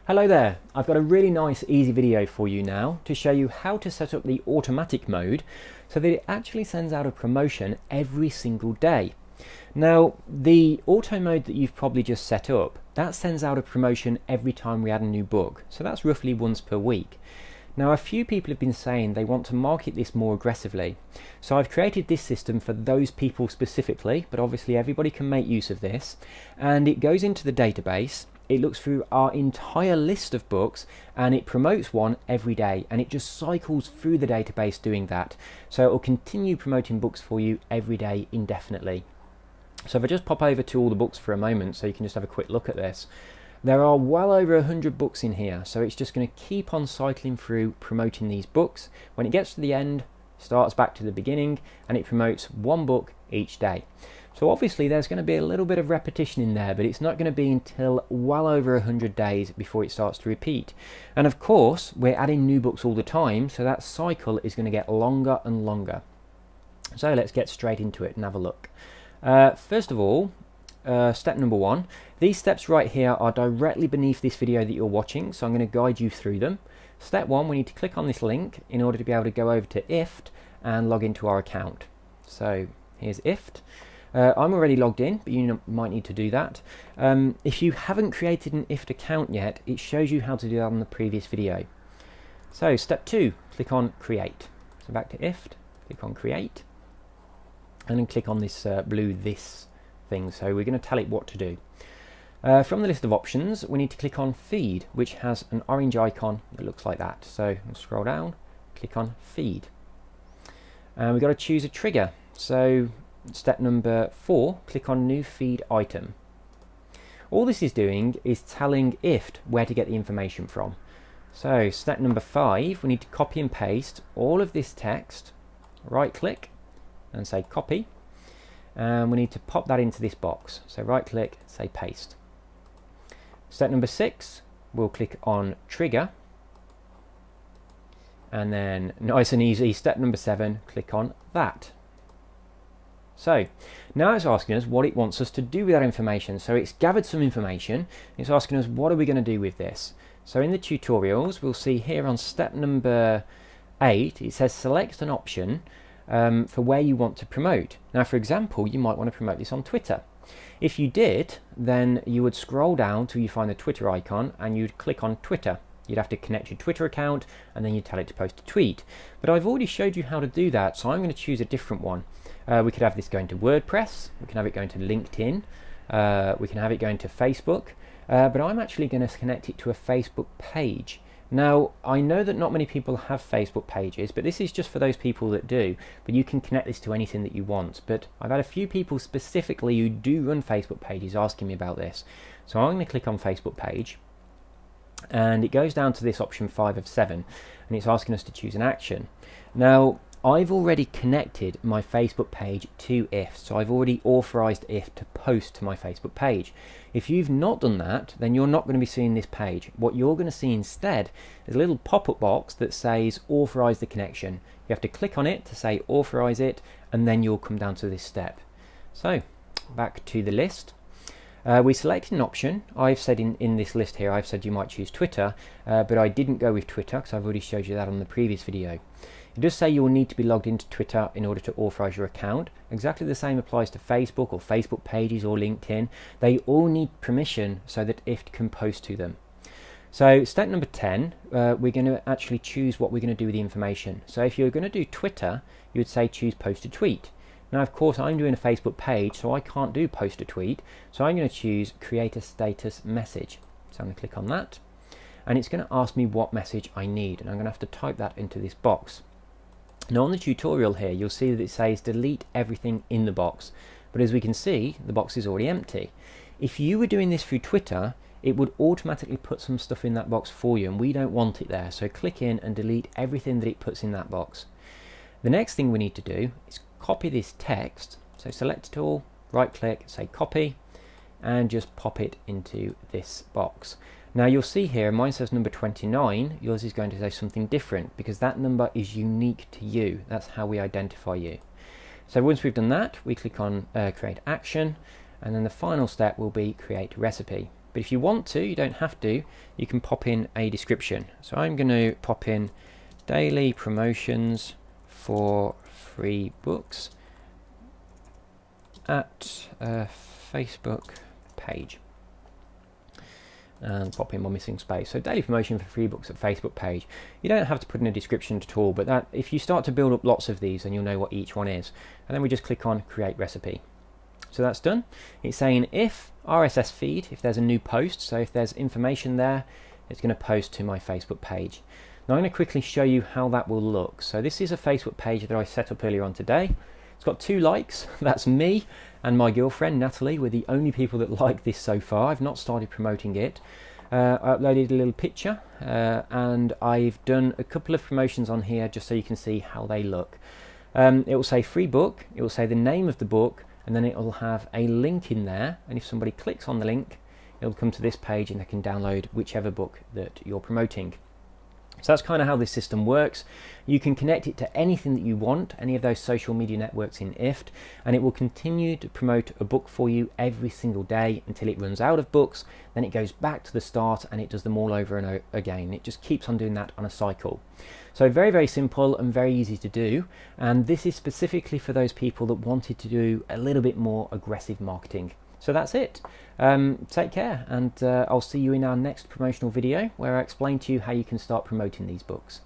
Hello there, I've got a really nice easy video for you now to show you how to set up the automatic mode so that it actually sends out a promotion every single day. Now the auto mode that you've probably just set up, that sends out a promotion every time we add a new book, so that's roughly once per week. Now a few people have been saying they want to market this more aggressively, so I've created this system for those people specifically, but obviously everybody can make use of this, and it goes into the database. It looks through our entire list of books and it promotes one every day, and it just cycles through the database doing that. So it will continue promoting books for you every day indefinitely. So if I just pop over to all the books for a moment so you can just have a quick look at this. There are well over 100 books in here, so it's just going to keep on cycling through promoting these books. When it gets to the end, it starts back to the beginning and it promotes one book each day. So obviously there's going to be a little bit of repetition in there, but it's not going to be until well over 100 days before it starts to repeat. And of course, we're adding new books all the time, so that cycle is going to get longer and longer. So let's get straight into it and have a look. First of all, step number one, these steps right here are directly beneath this video that you're watching, so I'm going to guide you through them. Step one, we need to click on this link in order to be able to go over to IFT and log into our account. So here's IFT. I'm already logged in, but you might need to do that. If you haven't created an IFT account yet, it shows you how to do that on the previous video. So step two, click on create. So back to IFT, click on create, and then click on this blue this thing. So we're going to tell it what to do. From the list of options, we need to click on feed, which has an orange icon that looks like that. So we'll scroll down, click on feed. And we've got to choose a trigger. So step number 4, click on new feed item. All this is doing is telling IFT where to get the information from. So step number 5, we need to copy and paste all of this text, right click and say copy, and we need to pop that into this box. So right click, say paste. Step number 6, we'll click on trigger, and then nice and easy, step number 7, click on that. So now it's asking us what it wants us to do with that information. So it's gathered some information. It's asking us what are we going to do with this. So in the tutorials, we'll see here on step number 8, it says select an option for where you want to promote. Now, for example, you might want to promote this on Twitter. If you did, then you would scroll down till you find the Twitter icon and you'd click on Twitter. You'd have to connect your Twitter account and then you tell it to post a tweet. But I've already showed you how to do that, so I'm going to choose a different one. We could have this going to WordPress, we can have it going to LinkedIn, we can have it going to Facebook, but I'm actually going to connect it to a Facebook page. Now, I know that not many people have Facebook pages, but this is just for those people that do, but you can connect this to anything that you want. But I've had a few people specifically who do run Facebook pages asking me about this. So I'm going to click on Facebook page, and it goes down to this option 5 of 7, and it's asking us to choose an action. Now, I've already connected my Facebook page to IFT, so I've already authorized IFT to post to my Facebook page. If you've not done that, then you're not going to be seeing this page. What you're going to see instead is a little pop-up box that says authorize the connection. You have to click on it to say authorize it, and then you'll come down to this step. So back to the list. We selected an option. I've said in this list here, I've said you might choose Twitter, but I didn't go with Twitter because I've already showed you that on the previous video. It does say you will need to be logged into Twitter in order to authorize your account. Exactly the same applies to Facebook or Facebook pages or LinkedIn. They all need permission so that IFT can post to them. So step number 10, we're going to actually choose what we're going to do with the information. So if you're going to do Twitter, you would say choose post a tweet. Now, of course, I'm doing a Facebook page, so I can't do post a tweet. So I'm going to choose create a status message. So I'm going to click on that, and it's going to ask me what message I need, and I'm going to have to type that into this box. Now on the tutorial here, you'll see that it says delete everything in the box, but as we can see, the box is already empty. If you were doing this through Twitter, it would automatically put some stuff in that box for you, and we don't want it there. So click in and delete everything that it puts in that box. The next thing we need to do is copy this text. So select it all, right click, say copy, and just pop it into this box. Now you'll see here, mine says number 29, yours is going to say something different because that number is unique to you. That's how we identify you. So once we've done that, we click on create action, and then the final step will be create recipe. But if you want to, you don't have to, you can pop in a description. So I'm going to pop in daily promotions for free books at a Facebook page. And pop in my missing space. So daily promotion for free books at Facebook page. You don't have to put in a description at all, but that if you start to build up lots of these, then you'll know what each one is. And then we just click on create recipe. So that's done. It's saying if RSS feed, if there's a new post, so if there's information there, it's going to post to my Facebook page. Now I'm going to quickly show you how that will look. So this is a Facebook page that I set up earlier on today. It's got 2 likes. That's me and my girlfriend Natalie. We're the only people that like this so far. I've not started promoting it. I uploaded a little picture and I've done a couple of promotions on here just so you can see how they look. It will say free book, it will say the name of the book, and then it will have a link in there, and if somebody clicks on the link it'll come to this page and they can download whichever book that you're promoting. So that's kind of how this system works. You can connect it to anything that you want, any of those social media networks in IFT, and it will continue to promote a book for you every single day until it runs out of books. Then it goes back to the start and it does them all over and again. It just keeps on doing that on a cycle. So very, very simple and very easy to do. And this is specifically for those people that wanted to do a little bit more aggressive marketing. So that's it. Take care, and I'll see you in our next promotional video where I explain to you how you can start promoting these books.